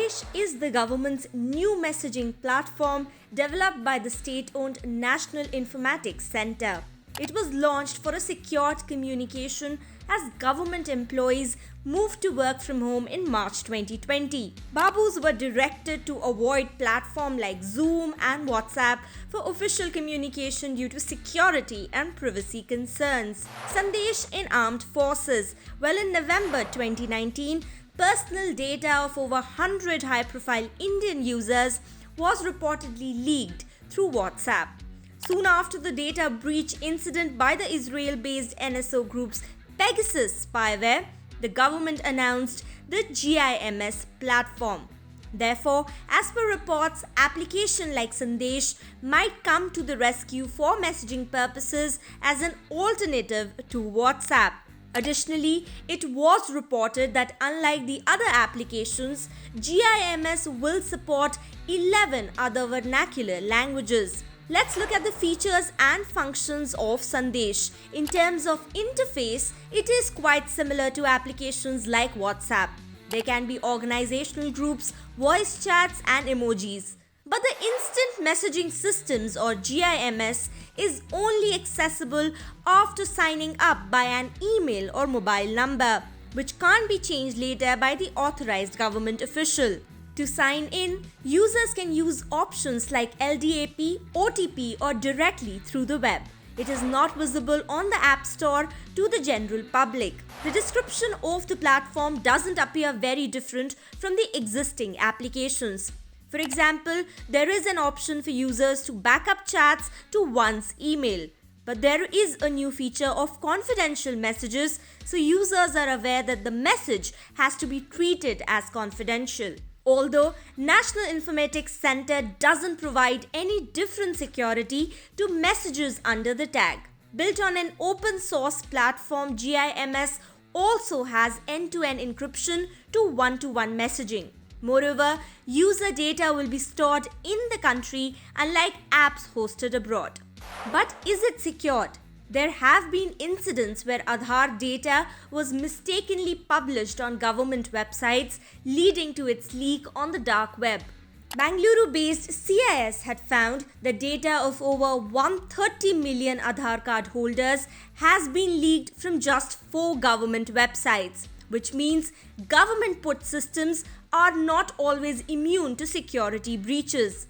Sandesh is the government's new messaging platform developed by the state-owned National Informatics Center. It was launched for a secured communication as government employees moved to work from home in March 2020. Babus were directed to avoid platforms like Zoom and WhatsApp for official communication due to security and privacy concerns. Sandesh in armed forces. Well, in November 2019, personal data of over 100 high-profile Indian users was reportedly leaked through WhatsApp. Soon after the data breach incident by the Israel-based NSO group's Pegasus spyware, the government announced the GIMS platform. Therefore, as per reports, applications like Sandesh might come to the rescue for messaging purposes as an alternative to WhatsApp. Additionally, it was reported that unlike the other applications, GIMS will support 11 other vernacular languages. Let's look at the features and functions of Sandesh. In terms of interface, it is quite similar to applications like WhatsApp. There can be organizational groups, voice chats, and emojis. But the instant messaging systems or GIMS is only accessible after signing up by an email or mobile number, which can't be changed later by the authorized government official. To sign in, users can use options like LDAP, OTP, or directly through the web. It is not visible on the App Store to the general public. The description of the platform doesn't appear very different from the existing applications. For example, there is an option for users to back up chats to one's email. But there is a new feature of confidential messages, so users are aware that the message has to be treated as confidential. Although National Informatics Center doesn't provide any different security to messages under the tag. Built on an open source platform, GIMS also has end-to-end encryption to one-to-one messaging. Moreover, user data will be stored in the country unlike apps hosted abroad. But is it secured? There have been incidents where Aadhaar data was mistakenly published on government websites, leading to its leak on the dark web. Bangalore-based CIS had found the data of over 130 million Aadhaar card holders has been leaked from just 4 government websites, which means government-put systems are not always immune to security breaches.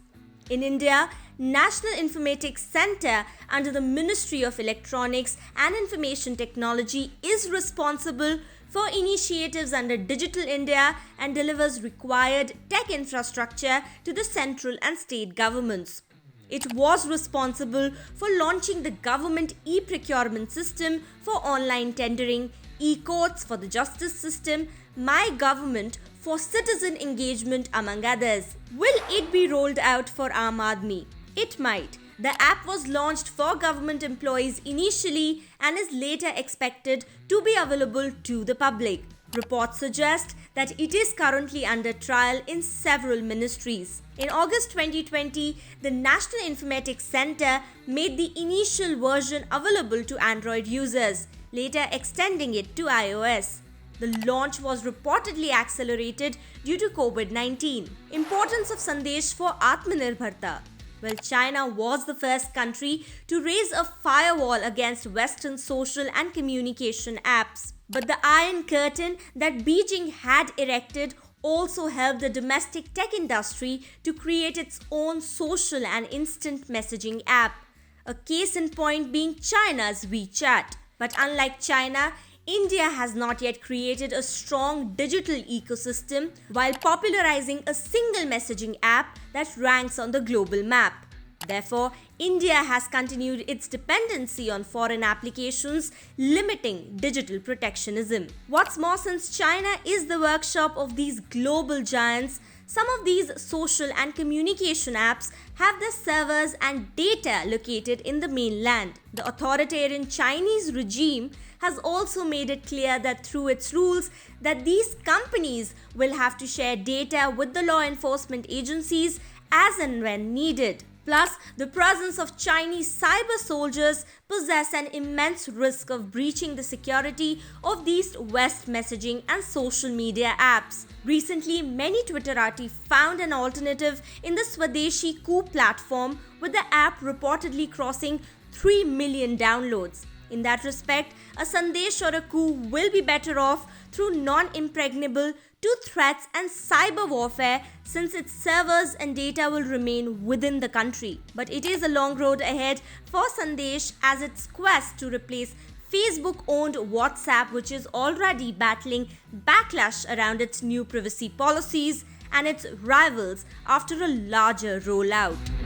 In India, National Informatics Center under the Ministry of Electronics and Information Technology is responsible for initiatives under Digital India and delivers required tech infrastructure to the central and state governments. It was responsible for launching the government e-procurement system for online tendering, e-courts for the justice system, My Government for citizen engagement, among others. Will it be rolled out for Aam Aadmi? It might. The app was launched for government employees initially and is later expected to be available to the public. Reports suggest that it is currently under trial in several ministries. In August 2020, the National Informatics Center made the initial version available to Android users, later extending it to iOS. The launch was reportedly accelerated due to COVID-19. Importance of Sandesh for Atmanirbharta. Well, China was the first country to raise a firewall against Western social and communication apps. But the Iron Curtain that Beijing had erected also helped the domestic tech industry to create its own social and instant messaging app. A case in point being China's WeChat. But unlike China, India has not yet created a strong digital ecosystem while popularizing a single messaging app that ranks on the global map. Therefore, India has continued its dependency on foreign applications, limiting digital protectionism. What's more, since China is the workshop of these global giants, some of these social and communication apps have their servers and data located in the mainland. The authoritarian Chinese regime has also made it clear that through its rules that these companies will have to share data with the law enforcement agencies as and when needed. Plus, the presence of Chinese cyber soldiers possess an immense risk of breaching the security of these West messaging and social media apps. Recently, many Twitterati found an alternative in the Swadeshi Coup platform, with the app reportedly crossing 3 million downloads. In that respect, a Sandesh or a coup will be better off through non-impregnable to threats and cyber warfare, since its servers and data will remain within the country. But it is a long road ahead for Sandesh as its quest to replace Facebook-owned WhatsApp, which is already battling backlash around its new privacy policies and its rivals after a larger rollout.